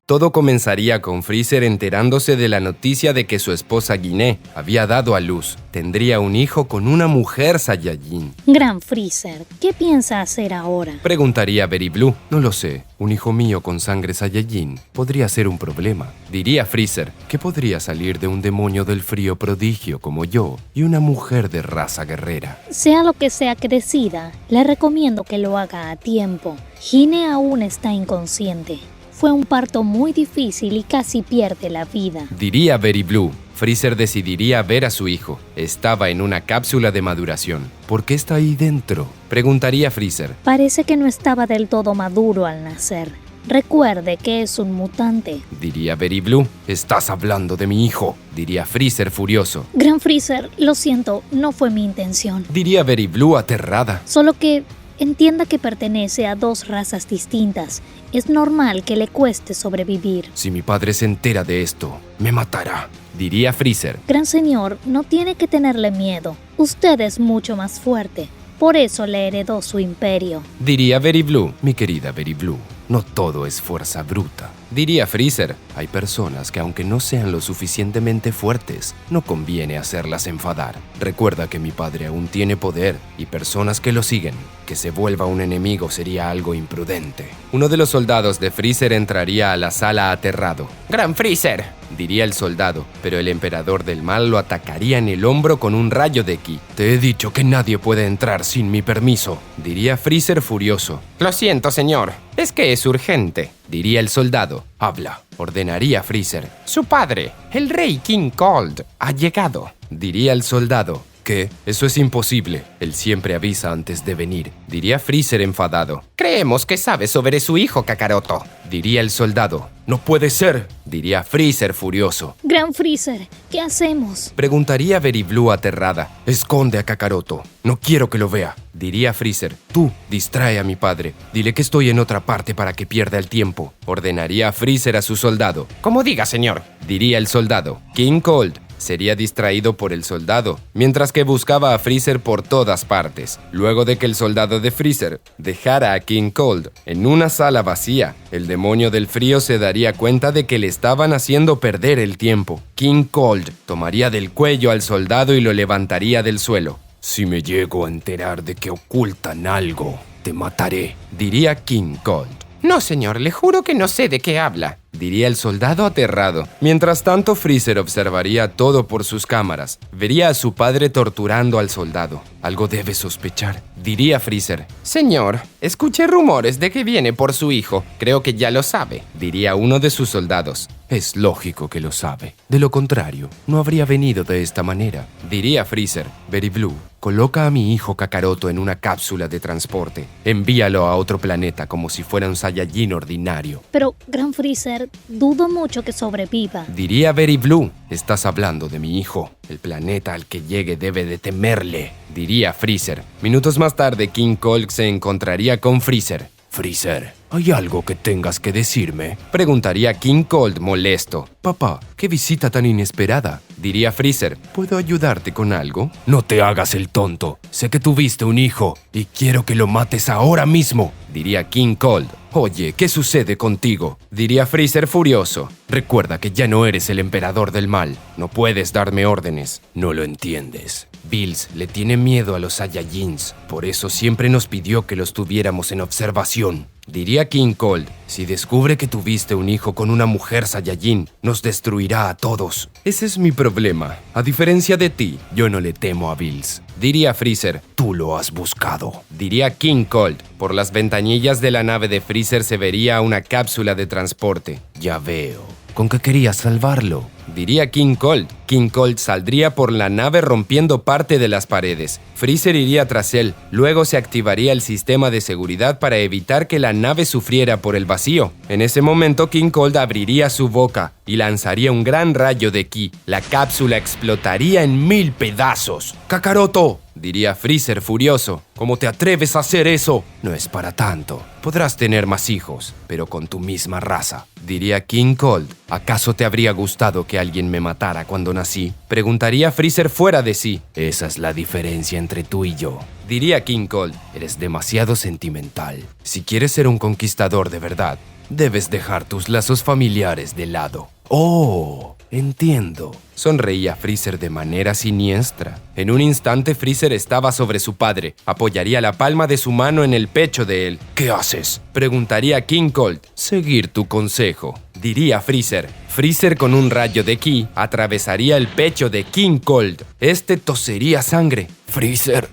Todo comenzaría con Freezer enterándose de la noticia de que su esposa Guinea había dado a luz. Tendría un hijo con una mujer Saiyajin. Gran Freezer, ¿qué piensa hacer ahora? Preguntaría Very Blue. No lo sé. Un hijo mío con sangre Saiyajin podría ser un problema. Diría Freezer que podría salir de un demonio del frío prodigio como yo y una mujer de raza guerrera. Sea lo que sea que decida, le recomiendo que lo haga a tiempo. Hine aún está inconsciente. Fue un parto muy difícil y casi pierde la vida. Diría Very Blue. Freezer decidiría ver a su hijo. Estaba en una cápsula de maduración. ¿Por qué está ahí dentro? Preguntaría Freezer. Parece que no estaba del todo maduro al nacer. Recuerde que es un mutante. Diría Very Blue. Estás hablando de mi hijo. Diría Freezer furioso. Gran Freezer, lo siento, no fue mi intención. Diría Very Blue aterrada. Solo que entienda que pertenece a dos razas distintas. Es normal que le cueste sobrevivir. Si mi padre se entera de esto, me matará. Diría Freezer. Gran señor, no tiene que tenerle miedo. Usted es mucho más fuerte. Por eso le heredó su imperio. Diría Very Blue. Mi querida Very Blue, no todo es fuerza bruta. Diría Freezer. Hay personas que aunque no sean lo suficientemente fuertes, no conviene hacerlas enfadar. Recuerda que mi padre aún tiene poder y personas que lo siguen. Que se vuelva un enemigo sería algo imprudente. Uno de los soldados de Freezer entraría a la sala aterrado. ¡Gran Freezer!, diría el soldado, pero el emperador del mal lo atacaría en el hombro con un rayo de ki. Te he dicho que nadie puede entrar sin mi permiso, diría Freezer furioso. Lo siento, señor. Es que es urgente, diría el soldado. Habla, ordenaría Freezer. Su padre, el rey King Cold, ha llegado, diría el soldado. ¿Qué? Eso es imposible. Él siempre avisa antes de venir, diría Freezer enfadado. Creemos que sabe sobre su hijo, Kakaroto, diría el soldado. No puede ser, diría Freezer furioso. Gran Freezer, ¿qué hacemos? Preguntaría Very Blue aterrada. Esconde a Kakaroto. No quiero que lo vea, diría Freezer. Tú, distrae a mi padre. Dile que estoy en otra parte para que pierda el tiempo. Ordenaría Freezer a su soldado. Como diga, señor, diría el soldado. King Cold sería distraído por el soldado, mientras que buscaba a Freezer por todas partes. Luego de que el soldado de Freezer dejara a King Cold en una sala vacía, el demonio del frío se daría cuenta de que le estaban haciendo perder el tiempo. King Cold tomaría del cuello al soldado y lo levantaría del suelo. Si me llego a enterar de que ocultan algo, te mataré, diría King Cold. No, señor, le juro que no sé de qué habla, diría el soldado aterrado. Mientras tanto, Freezer observaría todo por sus cámaras. Vería a su padre torturando al soldado. Algo debe sospechar, diría Freezer. Señor, escuché rumores de que viene por su hijo. Creo que ya lo sabe, diría uno de sus soldados. Es lógico que lo sabe. De lo contrario, no habría venido de esta manera, diría Freezer. Very Blue, coloca a mi hijo Kakaroto en una cápsula de transporte. Envíalo a otro planeta como si fuera un Saiyajin ordinario. Pero, Gran Freezer, dudo mucho que sobreviva. Diría Very Blue. Estás hablando de mi hijo. El planeta al que llegue debe de temerle, diría Freezer. Minutos más tarde, King Cold se encontraría con Freezer. Freezer, ¿hay algo que tengas que decirme? Preguntaría King Cold molesto. Papá, ¿qué visita tan inesperada? Diría Freezer. ¿Puedo ayudarte con algo? No te hagas el tonto. Sé que tuviste un hijo y quiero que lo mates ahora mismo, diría King Cold. Oye, ¿qué sucede contigo? Diría Freezer furioso. Recuerda que ya no eres el emperador del mal. No puedes darme órdenes. No lo entiendes. Bills le tiene miedo a los Saiyajins. Por eso siempre nos pidió que los tuviéramos en observación. Diría King Cold. Si descubre que tuviste un hijo con una mujer Saiyajin, nos destruirá a todos. Ese es mi problema. A diferencia de ti, yo no le temo a Bills. Diría Freezer. Tú lo has buscado, diría King Cold. Por las ventanillas de la nave de Freezer se vería una cápsula de transporte. Ya veo. ¿Con qué querías salvarlo? Diría King Cold. King Cold saldría por la nave rompiendo parte de las paredes. Freezer iría tras él. Luego se activaría el sistema de seguridad para evitar que la nave sufriera por el vacío. En ese momento, King Cold abriría su boca y lanzaría un gran rayo de ki. La cápsula explotaría en 1000 pedazos. ¡Kakaroto!, diría Freezer furioso. ¿Cómo te atreves a hacer eso? No es para tanto. Podrás tener más hijos, pero con tu misma raza, diría King Cold. ¿Acaso te habría gustado que alguien me matara cuando nací? Preguntaría Freezer fuera de sí. Esa es la diferencia entre tú y yo. Diría King Cold, eres demasiado sentimental. Si quieres ser un conquistador de verdad, debes dejar tus lazos familiares de lado. ¡Oh! Entiendo. Sonreía Freezer de manera siniestra. En un instante Freezer estaba sobre su padre. Apoyaría la palma de su mano en el pecho de él. ¿Qué haces? Preguntaría King Cold. Seguir tu consejo. Diría Freezer. Freezer con un rayo de ki atravesaría el pecho de King Cold. Este tosería sangre. Freezer,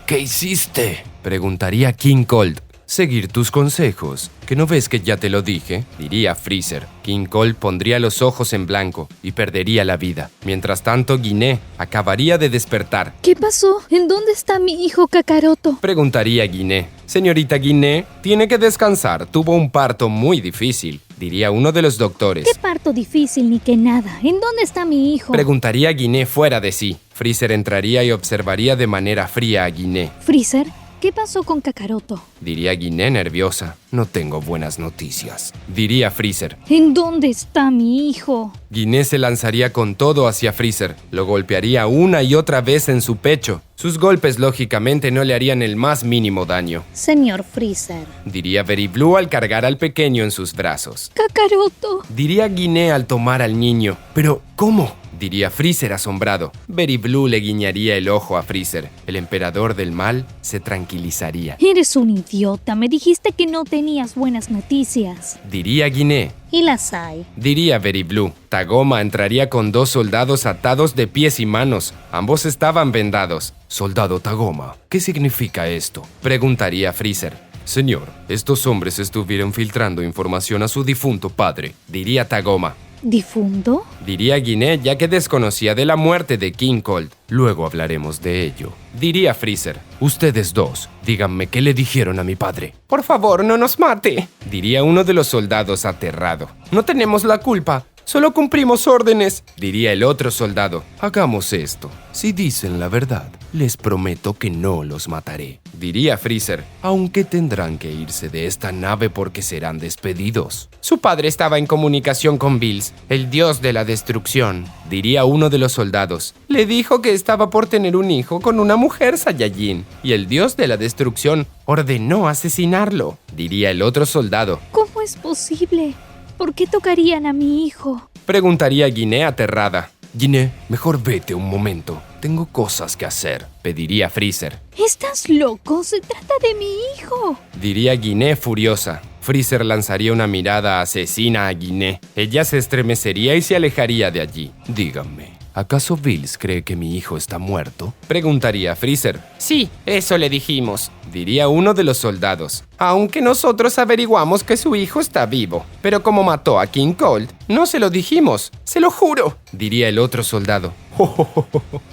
¿qué hiciste? Preguntaría King Cold. Seguir tus consejos. ¿Que no ves que ya te lo dije? Diría Freezer. King Cold pondría los ojos en blanco y perdería la vida. Mientras tanto, Guiné acabaría de despertar. ¿Qué pasó? ¿En dónde está mi hijo Kakaroto? Preguntaría Guiné. Señorita Guiné, tiene que descansar. Tuvo un parto muy difícil. Diría uno de los doctores. ¿Qué parto difícil ni qué nada? ¿En dónde está mi hijo? Preguntaría Guiné fuera de sí. Freezer entraría y observaría de manera fría a Guiné. Freezer, ¿qué pasó con Kakaroto? Diría Guiné nerviosa. No tengo buenas noticias. Diría Freezer. ¿En dónde está mi hijo? Guiné se lanzaría con todo hacia Freezer. Lo golpearía una y otra vez en su pecho. Sus golpes lógicamente no le harían el más mínimo daño. Señor Freezer. Diría Very Blue al cargar al pequeño en sus brazos. Kakaroto. Diría Guiné al tomar al niño. ¿Pero cómo? Diría Freezer asombrado. Very Blue le guiñaría el ojo a Freezer. El emperador del mal se tranquilizaría. Eres un idiota. Me dijiste que no tenías buenas noticias. Diría Guiné. Y las hay. Diría Very Blue. Tagoma entraría con 2 soldados atados de pies y manos. Ambos estaban vendados. Soldado Tagoma, ¿qué significa esto? Preguntaría Freezer. Señor, estos hombres estuvieron filtrando información a su difunto padre. Diría Tagoma. ¿Difunto? Diría Guiné ya que desconocía de la muerte de King Cold. Luego hablaremos de ello. Diría Freezer. Ustedes dos, díganme qué le dijeron a mi padre. Por favor, no nos mate. Diría uno de los soldados aterrado. No tenemos la culpa. Solo cumplimos órdenes. Diría el otro soldado. Hagamos esto. Si dicen la verdad, les prometo que no los mataré. Diría Freezer. Aunque tendrán que irse de esta nave porque serán despedidos. Su padre estaba en comunicación con Bills, el dios de la destrucción. Diría uno de los soldados. Le dijo que estaba por tener un hijo con una mujer Saiyajin. Y el dios de la destrucción ordenó asesinarlo. Diría el otro soldado. ¿Cómo es posible? ¿Por qué tocarían a mi hijo? Preguntaría Guiné aterrada. Guiné, mejor vete un momento. Tengo cosas que hacer. Pediría Freezer. ¿Estás loco? Se trata de mi hijo. Diría Guiné furiosa. Freezer lanzaría una mirada asesina a Guiné. Ella se estremecería y se alejaría de allí. Díganme, ¿acaso Bills cree que mi hijo está muerto? Preguntaría Freezer. Sí, eso le dijimos. Diría uno de los soldados. Aunque nosotros averiguamos que su hijo está vivo. Pero como mató a King Cold, no se lo dijimos. ¡Se lo juro! Diría el otro soldado.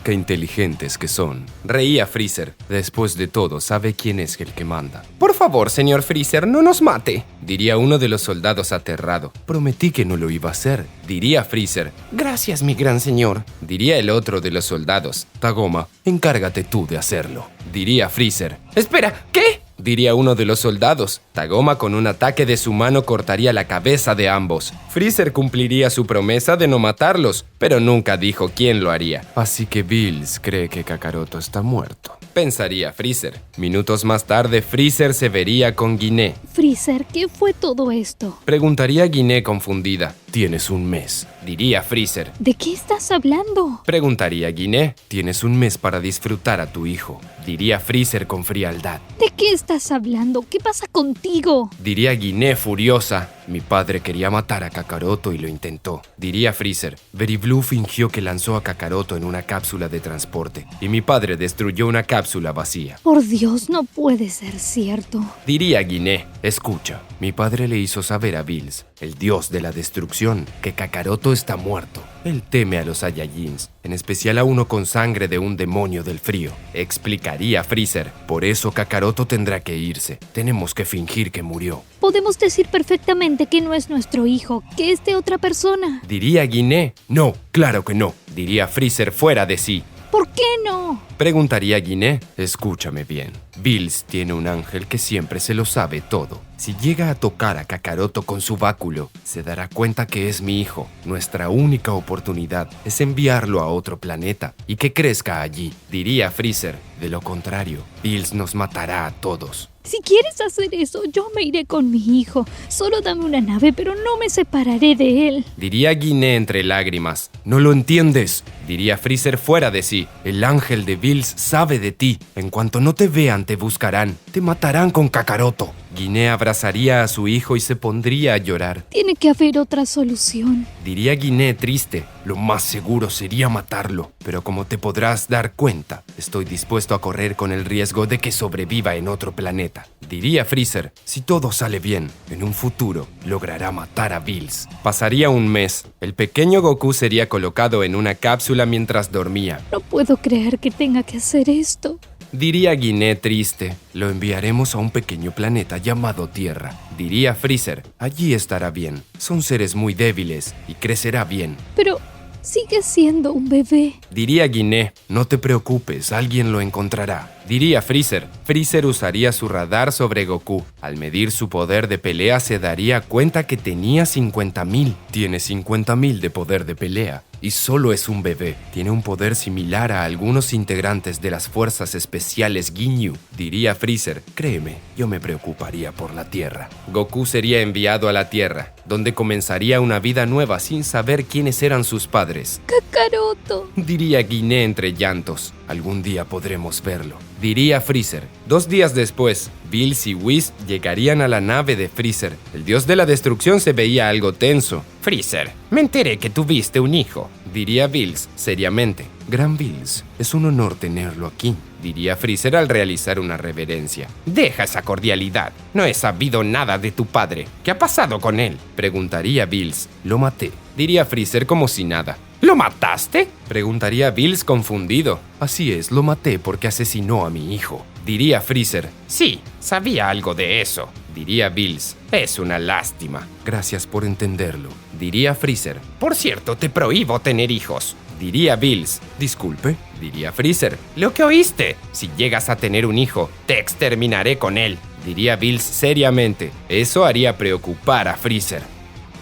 ¡Qué inteligentes que son! Reía Freezer. Después de todo, sabe quién es el que manda. Por favor, señor Freezer, no nos mate. Diría uno de los soldados aterrado. Prometí que no lo iba a hacer. Diría Freezer. Gracias, mi gran señor. Diría el otro de los soldados. Tagoma, encárgate tú de hacerlo. Diría Freezer. Espera, ¿qué? Diría uno de los soldados. Tagoma con un ataque de su mano cortaría la cabeza de ambos. Freezer cumpliría su promesa de no matarlos, pero nunca dijo quién lo haría. Así que Bills cree que Kakaroto está muerto. Pensaría Freezer. Minutos más tarde, Freezer se vería con Guiné. Freezer, ¿qué fue todo esto? Preguntaría Guiné confundida. Tienes un mes. Diría Freezer. ¿De qué estás hablando? Preguntaría Guiné. Tienes un mes para disfrutar a tu hijo. Diría Freezer con frialdad. ¿De qué estás hablando? ¿Qué pasa contigo? Diría Guiné furiosa. Mi padre quería matar a Kakaroto y lo intentó. Diría Freezer. Very Blue fingió que lanzó a Kakaroto en una cápsula de transporte y mi padre destruyó una cápsula vacía. Por Dios, no puede ser cierto. Diría Guiné. Escucha, mi padre le hizo saber a Bills, el dios de la destrucción, que Kakaroto está muerto. Él teme a los Saiyajins, en especial a uno con sangre de un demonio del frío. Explicaría Freezer. Por eso Kakaroto tendrá que irse. Tenemos que fingir que murió. Podemos decir perfectamente que no es nuestro hijo, que es de otra persona. Diría Guiné. No, claro que no. Diría Freezer fuera de sí. ¿Por qué no? Preguntaría Guiné. Escúchame bien. Bills tiene un ángel que siempre se lo sabe todo. Si llega a tocar a Kakaroto con su báculo, se dará cuenta que es mi hijo. Nuestra única oportunidad es enviarlo a otro planeta y que crezca allí, diría Freezer. De lo contrario, Bills nos matará a todos. Si quieres hacer eso, yo me iré con mi hijo. Solo dame una nave, pero no me separaré de él, diría Guiné entre lágrimas. ¿No lo entiendes?, diría Freezer fuera de sí. El ángel de Bills sabe de ti. En cuanto no te vean, te buscarán. Te matarán con Kakaroto. Guiné abrazaría a su hijo y se pondría a llorar. Tiene que haber otra solución, diría Guiné triste. Lo más seguro sería matarlo, pero como te podrás dar cuenta, estoy dispuesto a correr con el riesgo de que sobreviva en otro planeta, diría Freezer. Si todo sale bien, en un futuro logrará matar a Bills. Pasaría un mes. El pequeño Goku sería colocado en una cápsula mientras dormía. No puedo creer que tenga que hacer esto, diría Guiné triste. Lo enviaremos a un pequeño planeta llamado Tierra, diría Freezer. Allí estará bien. Son seres muy débiles y crecerá bien. Pero sigue siendo un bebé, diría Guiné. No te preocupes, alguien lo encontrará, diría Freezer. Freezer usaría su radar sobre Goku. Al medir su poder de pelea se daría cuenta que tenía 50.000. Tiene 50.000 de poder de pelea. Y solo es un bebé. Tiene un poder similar a algunos integrantes de las fuerzas especiales Ginyu, diría Freezer. Créeme, yo me preocuparía por la Tierra. Goku sería enviado a la Tierra, donde comenzaría una vida nueva sin saber quiénes eran sus padres. Kakaroto, diría Guiné entre llantos. Algún día podremos verlo, diría Freezer. 2 días después, Bills y Whis llegarían a la nave de Freezer. El dios de la destrucción se veía algo tenso. Freezer, me enteré que tuviste un hijo, diría Bills seriamente. Gran Bills, es un honor tenerlo aquí, diría Freezer al realizar una reverencia. Deja esa cordialidad. No he sabido nada de tu padre. ¿Qué ha pasado con él?, preguntaría Bills. Lo maté, diría Freezer como si nada. ¿Lo mataste?, preguntaría Bills confundido. Así es, lo maté porque asesinó a mi hijo, diría Freezer. Sí, sabía algo de eso, diría Bills. Es una lástima. Gracias por entenderlo, diría Freezer. Por cierto, te prohíbo tener hijos, diría Bills. Disculpe, diría Freezer. Lo que oíste. Si llegas a tener un hijo, te exterminaré con él, diría Bills seriamente. Eso haría preocupar a Freezer.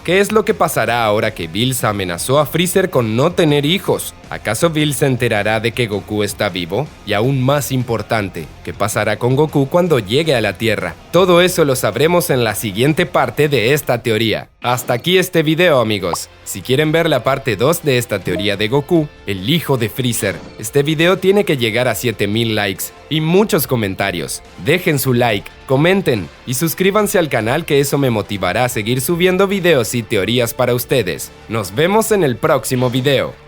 ¿Qué es lo que pasará ahora que Bills amenazó a Freezer con no tener hijos? ¿Acaso Bills se enterará de que Goku está vivo? Y aún más importante, ¿qué pasará con Goku cuando llegue a la Tierra? Todo eso lo sabremos en la siguiente parte de esta teoría. Hasta aquí este video, amigos. Si quieren ver la parte 2 de esta teoría de Goku, el hijo de Freezer, este video tiene que llegar a 7000 likes y muchos comentarios. Dejen su like, comenten y suscríbanse al canal, que eso me motivará a seguir subiendo videos y teorías para ustedes. Nos vemos en el próximo video.